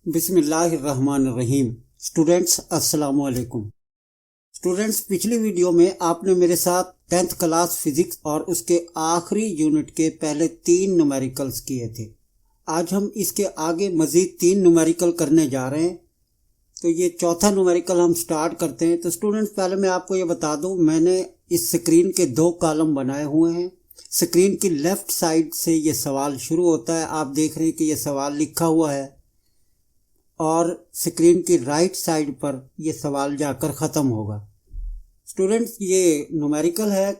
बिस्मिल्लाहिर्रहमानिर्रहीम। स्टूडेंट्स अस्सलाम वालेकुम। स्टूडेंट्स, पिछली वीडियो में आपने मेरे साथ 10th क्लास फिजिक्स और उसके आखिरी यूनिट के पहले 3 न्यूमेरिकल्स किए थे। आज हम इसके आगे मज़ीद 3 न्यूमेरिकल करने जा रहे हैं। तो ये चौथा न्यूमेरिकल हम स्टार्ट करते हैं। तो स्टूडेंट्स, पहले मैं आपको ये बता दूं, मैंने इस स्क्रीन के 2 कॉलम बनाए हुए हैं। स्क्रीन की लेफ़्ट साइड से ये सवाल शुरू होता है। आप देख रहे हैं कि ये सवाल लिखा हुआ है और स्क्रीन की राइट साइड पर यह सवाल जाकर ख़त्म होगा। स्टूडेंट्स, ये न्यूमेरिकल है।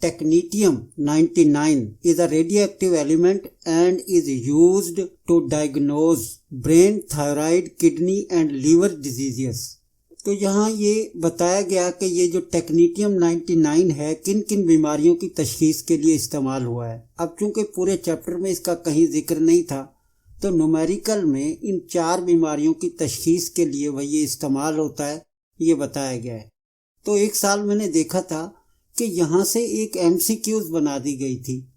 Technetium 99 is a radio active element and is used to diagnose brain, thyroid, kidney and liver diseases. तो यहाँ ये बताया गया कि ये जो टेक्नीटियम 99 है किन किन बीमारियों की तशखीस के लिए इस्तेमाल हुआ है। अब चूंकि पूरे चैप्टर में इसका कहीं जिक्र नहीं था, तो न्यूमेरिकल में इन 4 बीमारियों की तशखीस के लिए वह ये इस्तेमाल होता है, ये बताया गया है। तो एक साल मैंने देखा था कि यहाँ से एक MCQs बना दी गई थी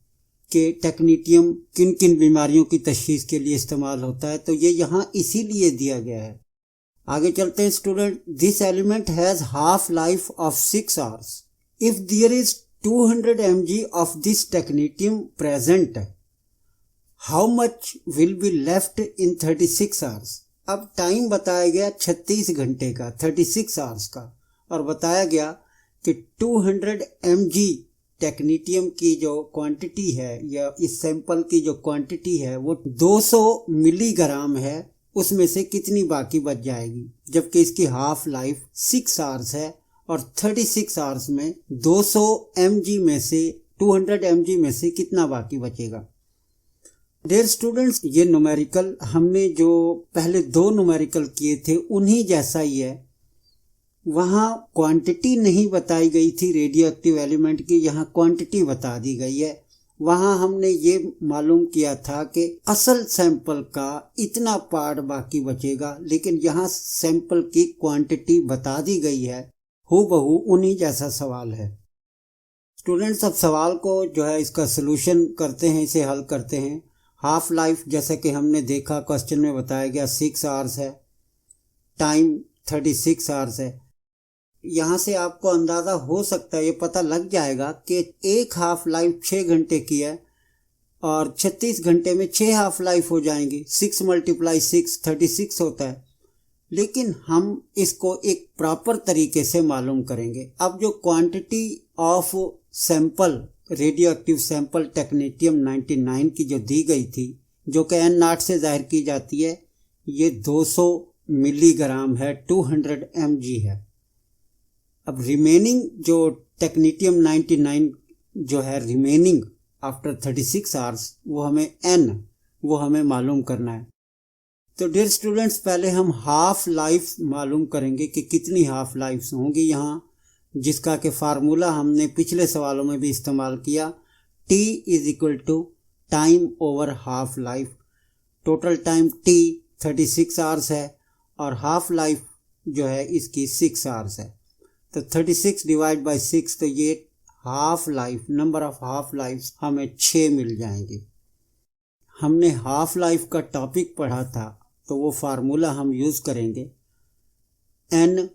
कि टेक्नीटियम किन किन बीमारियों की तशखीस के लिए इस्तेमाल होता है। तो ये यहाँ इसीलिए दिया गया है। आगे चलते हैं student. This element has half life of 6 hours. If there is 200 mg of this technetium present, how much will be left in 36 hours. अब टाइम बताया गया 36 घंटे का, 36 आवर्स का, और बताया गया कि 200 mg टेक्नीटियम की जो क्वांटिटी है या इस सैंपल की जो क्वांटिटी है वो 200 मिलीग्राम है। उसमें से कितनी बाकी बच जाएगी, जबकि इसकी हाफ लाइफ 6 आवर्स है और 36 आवर्स में 200 mg में से 200 mg में से कितना बाकी बचेगा। डियर स्टूडेंट्स, ये न्यूमेरिकल हमने जो पहले 2 न्यूमेरिकल किए थे उन्हीं जैसा ही है। वहाँ क्वांटिटी नहीं बताई गई थी रेडियो एक्टिव एलिमेंट की, यहाँ क्वांटिटी बता दी गई है। वहाँ हमने ये मालूम किया था कि असल सैंपल का इतना पार्ट बाकी बचेगा, लेकिन यहाँ सैंपल की क्वांटिटी बता दी गई है। हूबहू उन्हीं जैसा सवाल है। स्टूडेंट्स, अब सवाल को जो है इसका सलूशन करते हैं, इसे हल करते हैं। हाफ लाइफ जैसा कि हमने देखा क्वेश्चन में बताया गया 6 आवर्स है, टाइम 36 आवर्स है। यहाँ से आपको अंदाज़ा हो सकता है, ये पता लग जाएगा कि एक हाफ लाइफ 6 घंटे की है और 36 घंटे में 6 हाफ लाइफ हो जाएंगी। 6 × 6 36 होता है। लेकिन हम इसको एक प्रॉपर तरीके से मालूम करेंगे। अब जो quantity of sample, radioactive sample technetium 99 की जो दी गई थी, जो कि N0 से जाहिर की जाती है, ये 200 मिलीग्राम है, 200 mg है। अब रिमेनिंग जो टेक्नीटियम 99 जो है रिमेनिंग आफ्टर 36 आवर्स, वो हमें मालूम करना है। तो डियर स्टूडेंट्स, पहले हम हाफ लाइफ मालूम करेंगे कि कितनी हाफ लाइफ होंगी यहाँ, जिसका कि फार्मूला हमने पिछले सवालों में भी इस्तेमाल किया। T = time over half life. Total time T 36 hours है और हाफ लाइफ जो है इसकी 6 आवर्स है। तो 36 / 6, तो ये half life, number of half life हमें 6 मिल जाएंगे। हमने हाफ लाइफ का टॉपिक पढ़ा था, तो वो फार्मूला हम यूज़ करेंगे। N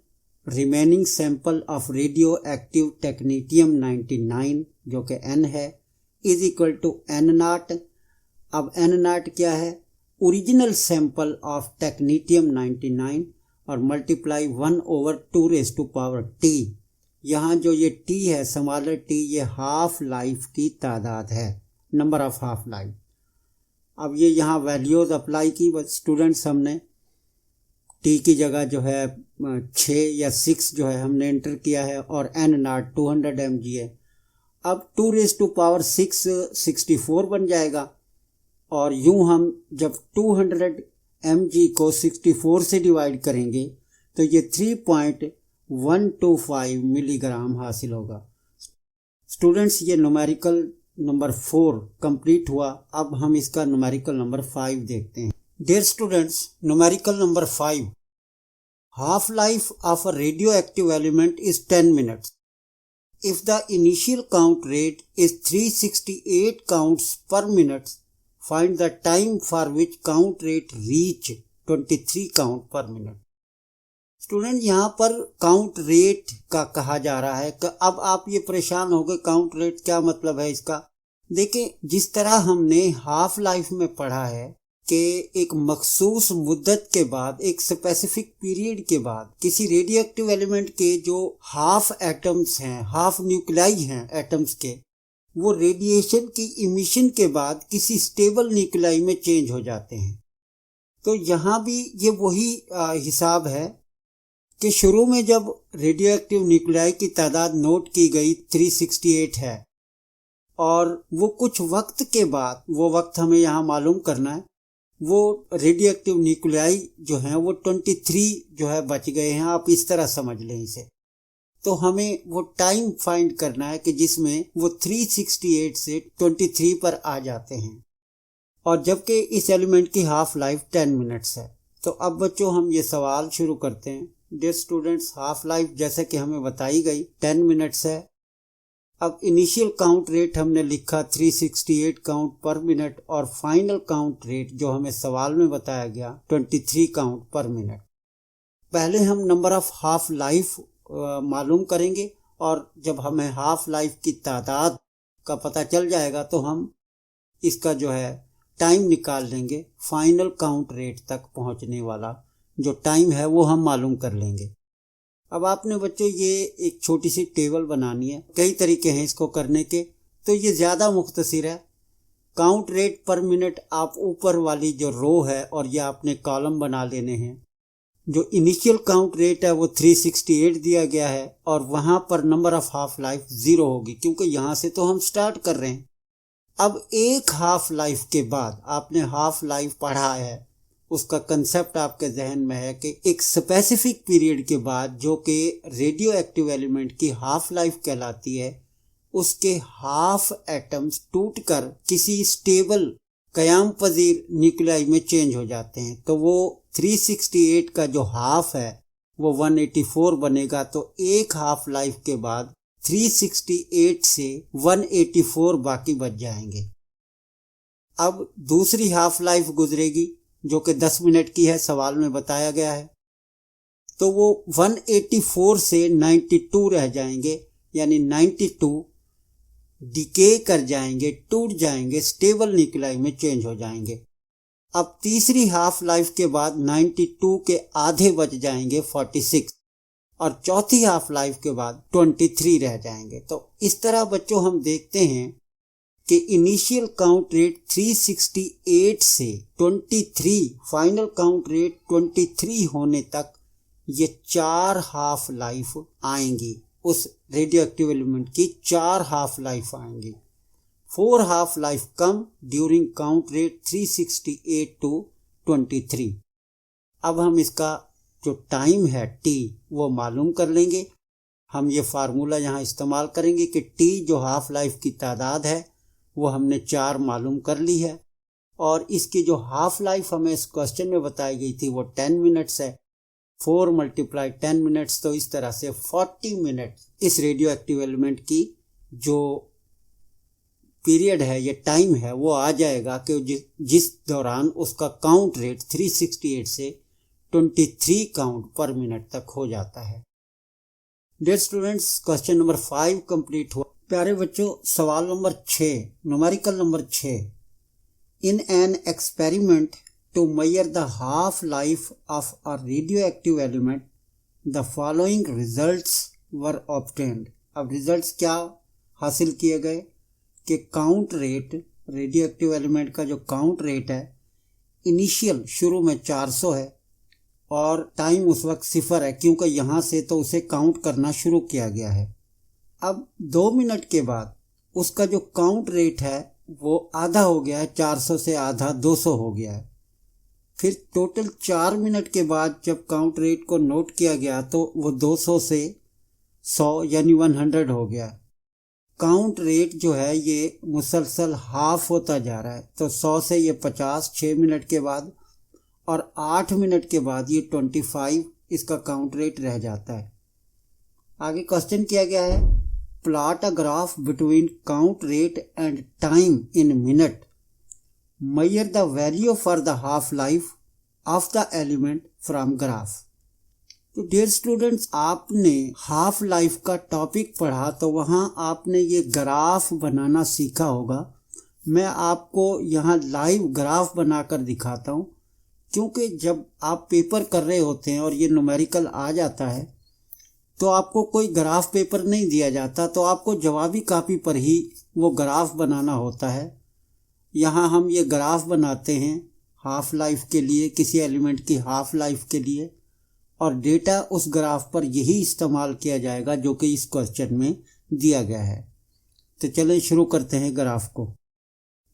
remaining sample of radioactive technetium 99 जो कि N है, = N0। अब N0 क्या है? ओरिजिनल सैंपल ऑफ टेक्नीटियम 99 और मल्टीप्लाई 1/2⁻T। यहाँ जो ये T है, स्मॉलर T, ये हाफ लाइफ की तादाद है, नंबर ऑफ हाफ लाइफ। अब ये यहाँ वैल्यूज़ अप्लाई की स्टूडेंट्स, हमने T की जगह जो है 6 या 6 जो है हमने एंटर किया है और N0 200 mg है। अब 2⁻6 64 बन जाएगा और यूं हम जब 200 mg को 64 से डिवाइड करेंगे तो ये 3.125 मिलीग्राम हासिल होगा। स्टूडेंट्स, ये न्यूमेरिकल नंबर 4 कंप्लीट हुआ। अब हम इसका न्यूमेरिकल नंबर 5 देखते हैं। Dear students, numerical number 5, half life of a radio active element is 10 minutes. If the initial count rate is 368 counts per minute, find the time for which count rate reach 23 count पर minute. Student यहाँ पर count rate का कहा जा रहा है कि अब आप ये परेशान हो गए, काउंट रेट क्या मतलब है इसका। देखिए, जिस तरह हमने हाफ लाइफ में पढ़ा है कि एक मखसूस मुद्दत के बाद, एक स्पेसिफिक पीरियड के बाद किसी रेडियो एक्टिव एलिमेंट के जो हाफ एटम्स हैं, हाफ न्यूक्लियाई हैं एटम्स के, वो रेडिएशन की इमिशन के बाद किसी स्टेबल न्यूक्लियाई में चेंज हो जाते हैं। तो यहाँ भी ये वही हिसाब है कि शुरू में जब रेडियो एक्टिव न्यूक्लियाई की तादाद नोट की गई 368 है, और वो कुछ वक्त के बाद, वो वक्त हमें यहाँ मालूम करना है, वो रेडियो एक्टिव न्यूक्लियाई जो हैं वो 23 जो है बच गए हैं। आप इस तरह समझ लें इसे। तो हमें वो टाइम फाइंड करना है कि जिसमें वो 368 से 23 पर आ जाते हैं, और जबकि इस एलिमेंट की हाफ लाइफ 10 मिनट्स है। तो अब बच्चों हम ये सवाल शुरू करते हैं। डियर स्टूडेंट्स, हाफ लाइफ जैसे कि हमें बताई गई 10 मिनट्स है। अब इनिशियल काउंट रेट हमने लिखा 368 काउंट पर मिनट, और फाइनल काउंट रेट जो हमें सवाल में बताया गया 23 काउंट पर मिनट। पहले हम नंबर ऑफ हाफ लाइफ मालूम करेंगे, और जब हमें हाफ लाइफ की तादाद का पता चल जाएगा तो हम इसका जो है टाइम निकाल लेंगे। फाइनल काउंट रेट तक पहुंचने वाला जो टाइम है वो हम मालूम कर लेंगे। अब आपने बच्चों ये एक छोटी सी टेबल बनानी है। कई तरीके हैं इसको करने के, तो ये ज़्यादा मुख्तसर है। काउंट रेट पर मिनट आप ऊपर वाली जो रो है और ये आपने कॉलम बना लेने हैं। जो इनिशियल काउंट रेट है वो 368 दिया गया है, और वहाँ पर नंबर ऑफ हाफ लाइफ 0 होगी, क्योंकि यहाँ से तो हम स्टार्ट कर रहे हैं। अब एक हाफ लाइफ के बाद, आपने हाफ लाइफ पढ़ा है, उसका कंसेप्ट आपके जहन में है कि एक स्पेसिफिक पीरियड के बाद, जो कि रेडियो एक्टिव एलिमेंट की हाफ लाइफ कहलाती है, उसके हाफ एटम्स टूटकर किसी स्टेबल कयाम पजीर न्यूक्लियाई में चेंज हो जाते हैं। तो वो 368 का जो हाफ है वो 184 बनेगा। तो एक हाफ लाइफ के बाद 368 से 184 बाकी बच जाएंगे। अब दूसरी हाफ लाइफ गुजरेगी जो कि 10 मिनट की है, सवाल में बताया गया है। तो वो 184 से 92 रह जाएंगे, यानी 92 डिके कर जाएंगे, टूट जाएंगे, स्टेबल न्यूक्लियाई में चेंज हो जाएंगे। अब तीसरी हाफ लाइफ के बाद 92 के आधे बच जाएंगे 46, और चौथी हाफ लाइफ के बाद 23 रह जाएंगे। तो इस तरह बच्चों हम देखते हैं कि इनिशियल काउंट रेट 368 से 23, फाइनल काउंट रेट 23 होने तक ये 4 हाफ लाइफ आएंगी। उस रेडियो एक्टिव एलिमेंट की 4 हाफ लाइफ आएंगी। 4 half life come during count rate 368 to 23। अब हम इसका जो टाइम है टी वो मालूम कर लेंगे। हम ये फार्मूला यहाँ इस्तेमाल करेंगे कि टी जो हाफ लाइफ की तादाद है वो हमने 4 मालूम कर ली है, और इसकी जो हाफ लाइफ हमें इस क्वेश्चन में बताई गई थी वो 10 मिनट्स है। 4 × 10 मिनट्स, तो इस तरह से 40 मिनट इस रेडियो एक्टिव एलिमेंट की जो पीरियड है, ये टाइम है, वो आ जाएगा कि जिस दौरान उसका काउंट रेट 368 से 23 काउंट पर मिनट तक हो जाता है। Dear students, question number 5 complete हुआ। प्यारे बच्चों, सवाल number 6, numerical number 6। In an experiment to measure the half life of a radio active element the following results were obtained. अब रिजल्ट्स क्या हासिल किए गए कि count rate, radio active element का जो काउंट रेट है, इनिशियल शुरू में 400 है, और टाइम उस वक्त 0 है, क्योंकि यहाँ से तो उसे काउंट करना शुरू किया गया है। अब 2 मिनट के बाद उसका जो काउंट रेट है वो आधा हो गया है, 400 से आधा 200 हो गया है। फिर टोटल 4 मिनट के बाद जब काउंट रेट को नोट किया गया तो वो 200 से 100 यानी 100 हो गया। काउंट रेट जो है ये मुसलसल हाफ होता जा रहा है। तो 100 से ये 50 6 मिनट के बाद, और 8 मिनट के बाद ये 25 इसका काउंट रेट रह जाता है। आगे क्वेश्चन किया गया है, plot a graph between count rate and time in minute, major the value for the half life of the element from graph. तो डियर स्टूडेंट्स, आपने हाफ लाइफ का टॉपिक पढ़ा तो वहाँ आपने ये ग्राफ बनाना सीखा होगा। मैं आपको यहाँ लाइव ग्राफ बनाकर दिखाता हूँ, क्योंकि जब आप पेपर कर रहे होते हैं और ये न्यूमेरिकल आ जाता है तो आपको कोई ग्राफ पेपर नहीं दिया जाता, तो आपको जवाबी कापी पर ही वो ग्राफ बनाना होता है। यहाँ हम ये ग्राफ बनाते हैं हाफ लाइफ के लिए, किसी एलिमेंट की हाफ लाइफ के लिए, और डेटा उस ग्राफ पर यही इस्तेमाल किया जाएगा जो कि इस क्वेश्चन में दिया गया है। तो चलें शुरू करते हैं ग्राफ को।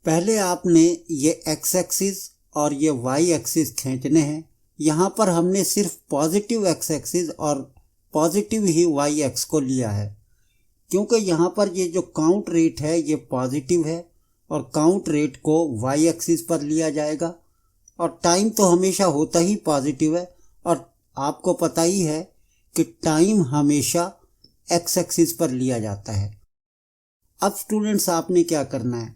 पहले आपने ये एक्स एक्सिस और ये वाई एक्सिस खींचने हैं। यहाँ पर हमने सिर्फ पॉजिटिव एक्स एक्सिस और पॉजिटिव ही वाई एक्स को लिया है, क्योंकि यहाँ पर ये जो काउंट रेट है ये पॉजिटिव है और काउंट रेट को वाई एक्सिस पर लिया जाएगा। और टाइम तो हमेशा होता ही पॉजिटिव है, और आपको पता ही है कि टाइम हमेशा एक्स एक्सिस पर लिया जाता है। अब स्टूडेंट्स, आपने क्या करना है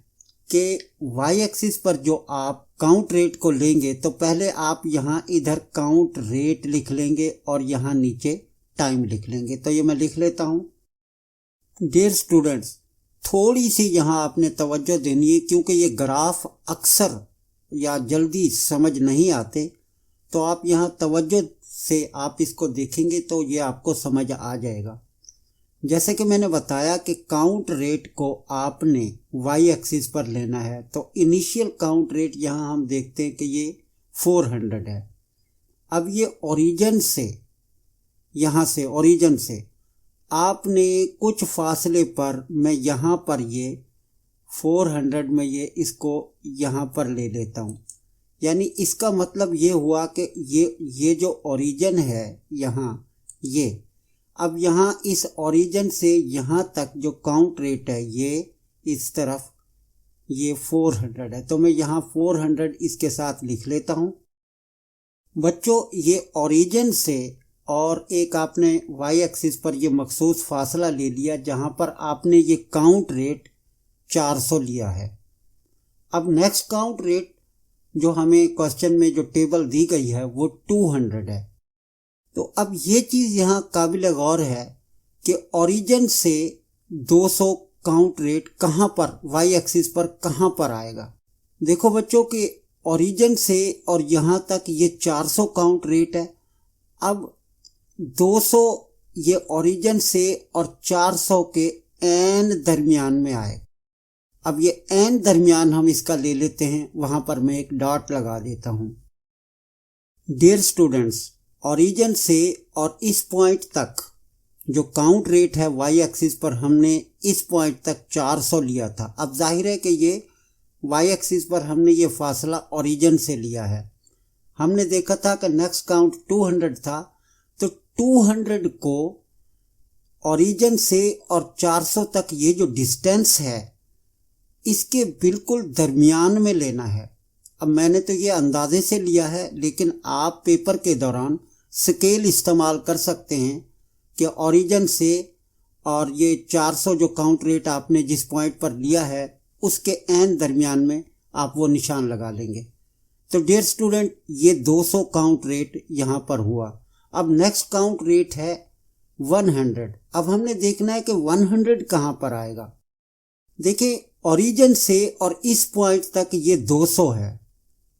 कि वाई एक्सिस पर जो आप काउंट रेट को लेंगे तो पहले आप यहाँ इधर काउंट रेट लिख लेंगे और यहाँ नीचे टाइम लिख लेंगे। तो ये मैं लिख लेता हूँ। डियर स्टूडेंट्स, थोड़ी सी यहाँ आपने तवज्जो देनी है, क्योंकि ये ग्राफ अक्सर या जल्दी समझ नहीं आते, तो आप यहाँ तवज्जो से आप इसको देखेंगे तो ये आपको समझ आ जाएगा। जैसे कि मैंने बताया कि काउंट रेट को आपने वाई एक्सिस पर लेना है, तो इनिशियल काउंट रेट यहाँ हम देखते हैं कि ये 400 है। अब ये ओरिजिन से, यहाँ से ओरिजिन से आपने कुछ फासले पर, मैं यहाँ पर ये 400 में ये इसको यहाँ पर ले लेता हूँ। यानी इसका मतलब ये हुआ कि ये जो ओरिजिन है यहाँ, ये अब यहाँ इस ओरिजिन से यहाँ तक जो काउंट रेट है ये इस तरफ ये 400 है, तो मैं यहाँ 400 इसके साथ लिख लेता हूँ। बच्चों, ये ओरिजिन से और एक आपने वाई एक्सिस पर ये मखसूस फासला ले लिया जहाँ पर आपने ये काउंट रेट 400 लिया है। अब नेक्स्ट काउंट रेट जो हमें क्वेश्चन में जो टेबल दी गई है वो 200 है। तो अब ये चीज़ यहाँ काबिल गौर है कि ओरिजिन से 200 काउंट रेट कहाँ पर, वाई एक्सिस पर कहाँ पर आएगा। देखो बच्चों कि ओरिजिन से और यहाँ तक ये 400 काउंट रेट है। अब 200 ये ओरिजिन से और 400 के एन दरमियान में आए। अब ये एन दरमियान हम इसका ले लेते हैं, वहाँ पर मैं एक डॉट लगा देता हूँ। डियर स्टूडेंट्स, ओरिजिन से और इस पॉइंट तक जो काउंट रेट है वाई एक्सिस पर हमने इस पॉइंट तक 400 लिया था। अब जाहिर है कि ये वाई एक्सिस पर हमने ये फासला ओरिजिन से लिया है। हमने देखा था कि नेक्स्ट काउंट 200 था, तो 200 को ओरिजिन से और 400 तक ये जो डिस्टेंस है इसके बिल्कुल दरमियान में लेना है। अब मैंने तो ये अंदाजे से लिया है, लेकिन आप पेपर के दौरान स्केल इस्तेमाल कर सकते हैं कि ओरिजिन से और ये 400 जो काउंट रेट आपने जिस पॉइंट पर लिया है उसके एन दरमियान में आप वो निशान लगा लेंगे। तो डियर स्टूडेंट, ये 200 काउंट रेट यहाँ पर हुआ। अब नेक्स्ट काउंट रेट है 100। अब हमने देखना है कि 100 कहाँ पर आएगा। देखिए, ओरिजिन से और इस पॉइंट तक ये 200 है।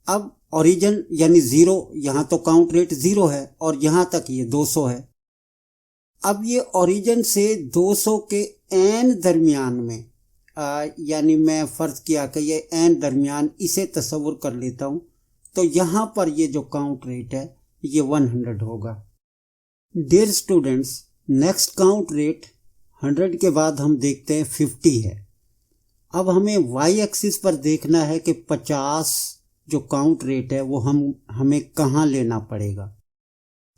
अब ओरिजिन यानी 0, यहाँ तो काउंट रेट 0 है और यहाँ तक ये 200 है। अब ये ओरिजिन से 200 के एन दरमियान में, यानी मैं फ़र्ज़ किया कि ये एन दरमियान, इसे तस्वुर कर लेता हूँ, तो यहाँ पर ये जो काउंट रेट है ये 100 होगा। Dear students, next count rate 100 के बाद हम देखते हैं 50 है। अब हमें वाई एक्सिस पर देखना है कि 50 जो काउंट रेट है वो हमें कहाँ लेना पड़ेगा।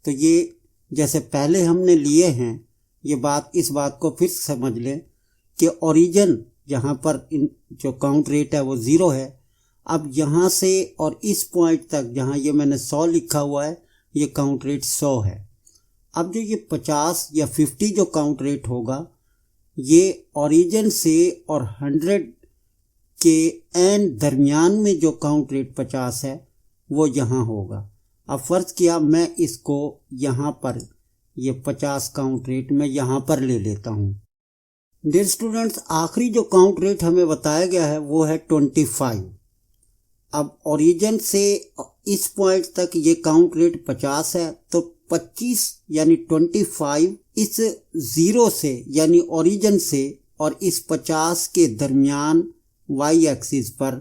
तो ये जैसे पहले हमने लिए हैं, इस बात को फिर समझ लें कि ओरिजिन यहाँ पर जो काउंट रेट है वो 0 है। अब यहाँ से और इस पॉइंट तक जहाँ ये मैंने 100 लिखा हुआ है, ये काउंट रेट 100 है। अब जो ये 50 या 50 जो काउंट रेट होगा, ये ओरिजिन से और 100 के एन दरमियान में जो काउंट रेट 50 है वो यहाँ होगा। अब फ़र्ज़ किया मैं इसको यहाँ पर ये 50 काउंट रेट मैं यहाँ पर ले लेता हूँ। डियर स्टूडेंट्स, आखिरी जो काउंट रेट हमें बताया गया है वो है 25। अब ओरिजिन से इस पॉइंट तक ये काउंट रेट 50 है, तो 25 यानी 25 इस ज़ीरो से यानी ओरिजिन से और इस 50 के दरमियान वाई एक्सिस पर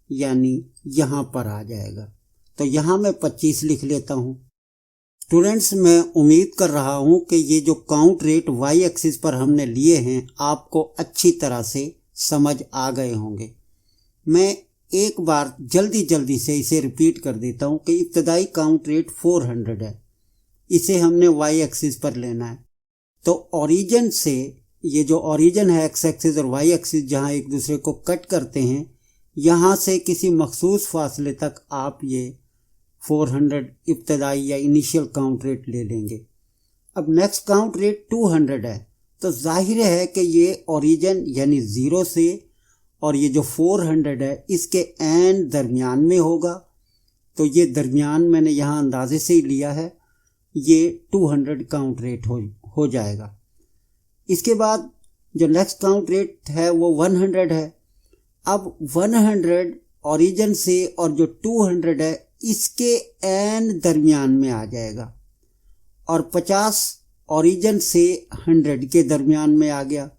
यानी यहाँ पर आ जाएगा। तो यहाँ मैं 25 लिख लेता हूँ। स्टूडेंट्स, मैं उम्मीद कर रहा हूँ कि ये जो काउंट रेट वाई एक्सिस पर हमने लिए हैं आपको अच्छी तरह से समझ आ गए होंगे। मैं एक बार जल्दी से इसे रिपीट कर देता हूँ कि इब्तदाई काउंट रेट 400 है, इसे हमने वाई एक्सिस पर लेना है। तो ओरिजिन से ये जो ओरिजिन है एक्स एक्सिस और वाई एक्सिस जहाँ एक दूसरे को कट करते हैं, यहाँ से किसी मखसूस फासले तक आप ये 400 इब्तदाई या इनिशियल काउंट रेट ले लेंगे। अब नेक्स्ट काउंट रेट 200 है, तो जाहिर है कि ये ओरिजिन यानी ज़ीरो से और ये जो 400 है इसके एंड दरमियान में होगा। तो ये दरमियान मैंने यहाँ अंदाजे से ही लिया है, ये 200 काउंट रेट हो जाएगा। इसके बाद जो नेक्स्ट काउंट रेट है वो 100 है। अब 100 ओरिजिन से और जो 200 है इसके एंड दरमियान में आ जाएगा, और 50 ओरिजिन से 100 के दरमियान में आ गया,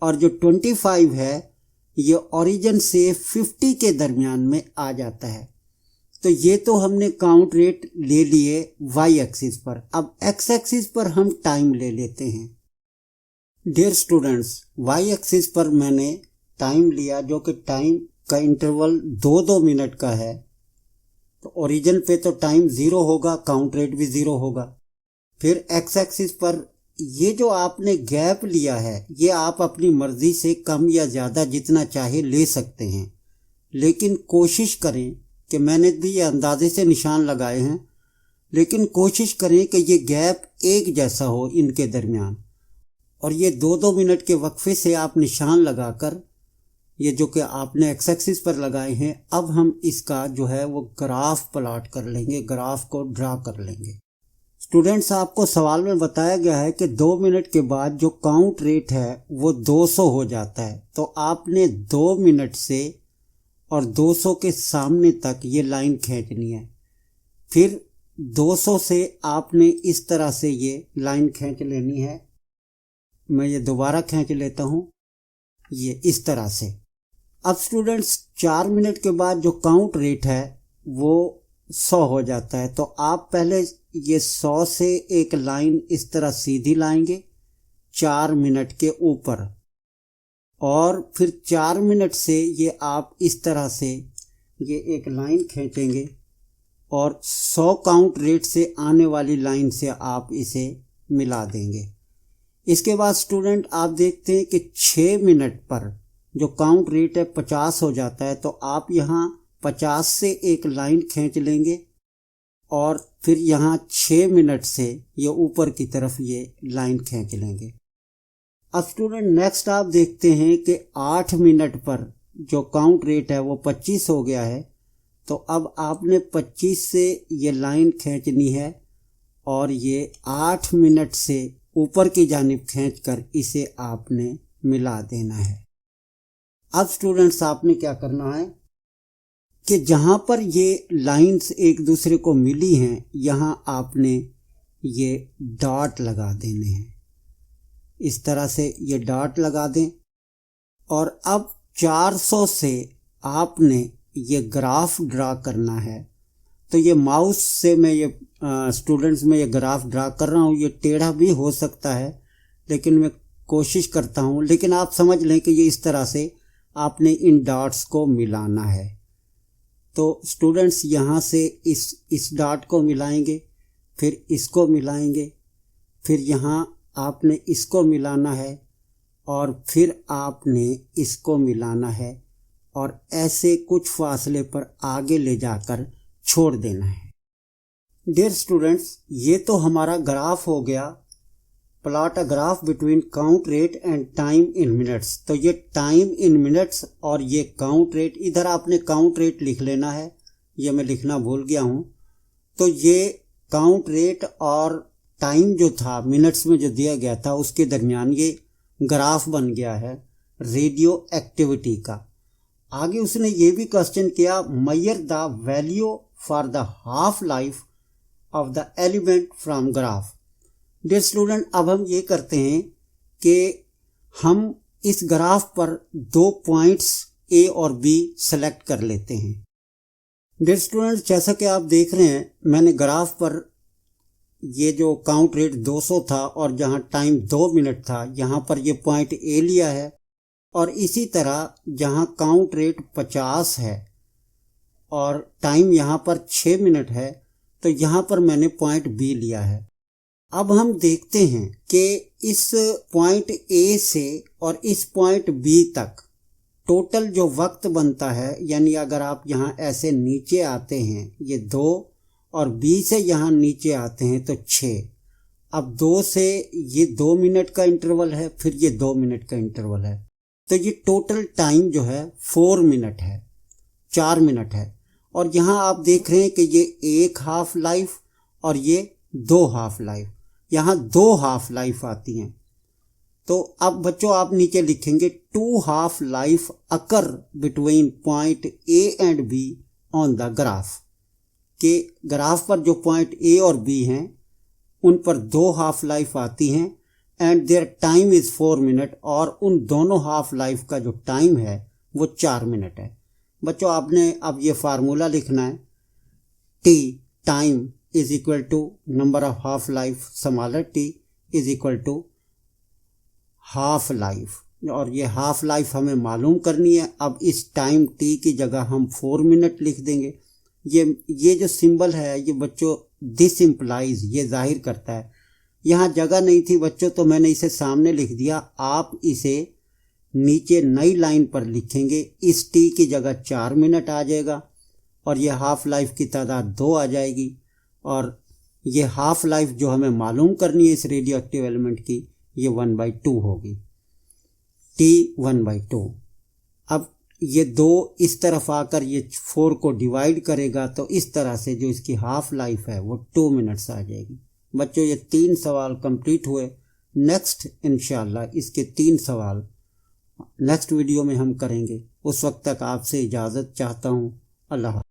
और जो 25 है ये ओरिजिन से 50 के दरमियान में आ जाता है। तो ये तो हमने काउंट रेट ले लिए वाई एक्सिस पर। अब एक्स एक्सिस पर हम टाइम ले लेते हैं। डियर स्टूडेंट्स, वाई एक्सिस पर मैंने टाइम लिया जो कि टाइम का इंटरवल 2-2 मिनट का है। तो ओरिजिन पे तो टाइम 0 होगा, काउंट रेट भी 0 होगा। फिर एक्स एक्सिस पर ये जो आपने गैप लिया है ये आप अपनी मर्जी से कम या ज़्यादा जितना चाहे ले सकते हैं, लेकिन कोशिश करें कि मैंने भी ये अंदाजे से निशान लगाए हैं, लेकिन कोशिश करें कि ये गैप एक जैसा हो इनके दरमियान। और ये 2-2 मिनट के वक्फे से आप निशान लगाकर ये जो कि आपने एक्स एक्सिस पर लगाए हैं, अब हम इसका जो है वो ग्राफ प्लॉट कर लेंगे, ग्राफ को ड्रा कर लेंगे। स्टूडेंट्स, आपको सवाल में बताया गया है कि 2 मिनट के बाद जो काउंट रेट है वो 200 हो जाता है। तो आपने 2 मिनट से और 200 के सामने तक ये लाइन खींचनी है। फिर 200 से आपने इस तरह से ये लाइन खींच लेनी है। मैं ये दोबारा खींच लेता हूँ, ये इस तरह से। अब स्टूडेंट्स, 4 मिनट के बाद जो काउंट रेट है वो 100 हो जाता है। तो आप पहले ये 100 से एक लाइन इस तरह सीधी लाएंगे 4 मिनट के ऊपर, और फिर 4 मिनट से ये आप इस तरह से ये एक लाइन खींचेंगे और 100 काउंट रेट से आने वाली लाइन से आप इसे मिला देंगे। इसके बाद स्टूडेंट आप देखते हैं कि 6 मिनट पर जो काउंट रेट है 50 हो जाता है। तो आप यहाँ 50 से एक लाइन खींच लेंगे और फिर यहाँ 6 मिनट से ये ऊपर की तरफ ये लाइन खींच लेंगे। अब स्टूडेंट नेक्स्ट आप देखते हैं कि 8 मिनट पर जो काउंट रेट है वो 25 हो गया है। तो अब आपने 25 से ये लाइन खींचनी है और ये 8 मिनट से ऊपर की जानिब खींचकर इसे आपने मिला देना है। अब स्टूडेंट्स आपने क्या करना है कि जहाँ पर ये लाइंस एक दूसरे को मिली हैं यहाँ आपने ये डॉट लगा देने हैं। इस तरह से ये डॉट लगा दें और अब 400 से आपने ये ग्राफ ड्रा करना है। तो ये माउस से मैं ये स्टूडेंट्स में ये ग्राफ ड्रा कर रहा हूँ। ये टेढ़ा भी हो सकता है लेकिन मैं कोशिश करता हूँ, लेकिन आप समझ लें कि ये इस तरह से आपने इन डॉट्स को मिलाना है। तो स्टूडेंट्स यहाँ से इस डॉट को मिलाएंगे, फिर इसको मिलाएंगे, फिर यहाँ आपने इसको मिलाना है और फिर आपने इसको मिलाना है और ऐसे कुछ फासले पर आगे ले जाकर छोड़ देना है। डियर स्टूडेंट्स, ये तो हमारा ग्राफ हो गया। Plot a graph between count rate and time in minutes. तो ये टाइम इन मिनट्स और ये काउंट रेट, इधर आपने काउंट रेट लिख लेना है, ये मैं लिखना भूल गया हूँ। तो ये काउंट रेट और टाइम जो था मिनट्स में जो दिया गया था उसके दरमियान ये ग्राफ बन गया है रेडियो एक्टिविटी का। आगे उसने ये भी क्वेश्चन किया, measure the value for the half life of the element from graph. Dear student, अब हम ये करते हैं कि हम इस ग्राफ पर 2 पॉइंट्स ए और बी सेलेक्ट कर लेते हैं। डियर स्टूडेंट, जैसा कि आप देख रहे हैं मैंने ग्राफ पर ये जो काउंट रेट 200 था और जहां टाइम 2 मिनट था यहां पर ये पॉइंट ए लिया है, और इसी तरह जहां काउंट रेट 50 है और टाइम यहां पर 6 मिनट है तो यहां पर मैंने पॉइंट बी लिया है। अब हम देखते हैं कि इस पॉइंट ए से और इस पॉइंट बी तक टोटल जो वक्त बनता है, यानी अगर आप यहाँ ऐसे नीचे आते हैं ये 2 और बी से यहाँ नीचे आते हैं तो 6। अब 2 से ये 2 मिनट का इंटरवल है, फिर ये 2 मिनट का इंटरवल है, तो ये टोटल टाइम जो है 4 मिनट है, 4 मिनट है। और यहाँ आप देख रहे हैं कि ये 1 हाफ लाइफ और ये 2 हाफ लाइफ, यहाँ 2 हाफ लाइफ आती हैं। तो अब बच्चों आप नीचे लिखेंगे 2 half life occur between point A and be on the graph, के ग्राफ पर जो पॉइंट ए और बी हैं उन पर 2 हाफ लाइफ आती हैं and their time is 4 minute, और उन दोनों हाफ लाइफ का जो टाइम है वो 4 मिनट है। बच्चों आपने अब ये फार्मूला लिखना है, T time is equal to number of half life smaller T is equal to half life, और ये हाफ लाइफ हमें मालूम करनी है। अब इस टाइम टी की जगह हम 4 मिनट लिख देंगे। ये जो सिंबल है ये बच्चों दिस इम्प्लाइज, ये जाहिर करता है। यहाँ जगह नहीं थी बच्चों तो मैंने इसे सामने लिख दिया, आप इसे नीचे नई लाइन पर लिखेंगे, इस टी की जगह 4 मिनट आ जाएगा और ये हाफ लाइफ की तादाद 2 आ जाएगी, और ये हाफ लाइफ जो हमें मालूम करनी है इस रेडियो एक्टिव एलिमेंट की ये 1/2 होगी, टी 1/2। अब ये 2 इस तरफ आकर ये 4 को डिवाइड करेगा तो इस तरह से जो इसकी हाफ लाइफ है वो 2 मिनट्स आ जाएगी। बच्चों ये 3 सवाल कंप्लीट हुए। नेक्स्ट इंशाल्लाह इसके 3 सवाल नेक्स्ट वीडियो में हम करेंगे। उस वक्त तक आपसे इजाज़त चाहता हूँ। अल्लाह।